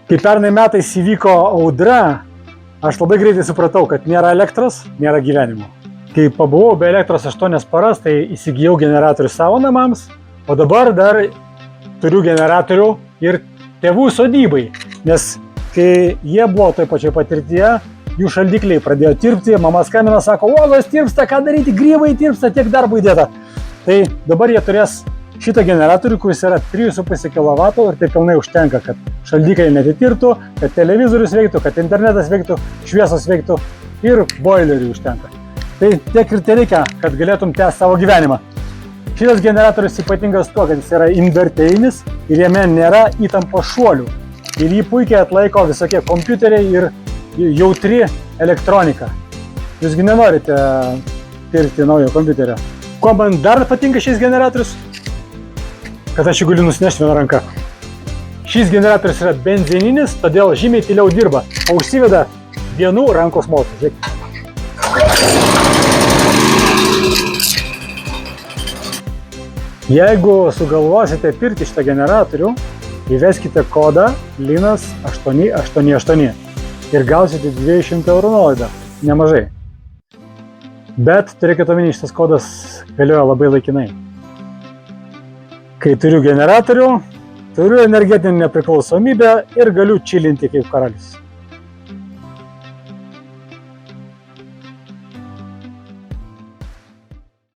Kai pernai metais įvyko audra, aš labai greitai supratau, kad nėra elektros, nėra gyvenimo. Kai pabuvau be elektros 8 paras, tai įsigijau generatorių savo namams, o dabar dar turiu generatorių ir tėvų sodybai, nes kai jie buvo toj pačioj patirtyje, jų šaldikliai pradėjo tirpti, mama skambina, sako, uogos tirpsta, ką daryti, grybai tirpsta, tiek darbo įdėta. Tai dabar jie turės šitą generatorių, kuris yra 3,5 kW ir tai pilnai užtenka, kad šaldikliai netitirtų, kad televizorius veiktų, kad internetas veiktų, šviesos veiktų ir boileriui užtenka. Tai tiek ir tai reikia, kad galėtum tęsti savo gyvenimą. Šitas generatorius ypatingas tuo, kad jis yra inverterinis ir jame nėra įtampos šuolių. Ir jį puikiai atlaiko visokie kompiuteriai ir jautri elektronika. Jūsgi nenorite pirkti naujo kompiuterio. Kuo man dar patinka šis generatorius? Kad aš jį galiu nusinešti vieną ranką. Šis generatorius yra benzininis, todėl žymiai tyliau dirba, o užsiveda vienų rankos motų. Žiūrėkite. Jeigu sugalvosite pirkti šitą generatorių, įveskite kodą LINAS888 ir gausite 200 € nuolaidą. Nemažai. Bet turėkite omeny, šitas kodas galioja labai laikinai. Kai turiu generatorių, turiu energetinę nepriklausomybę ir galiu čilinti kaip karalius.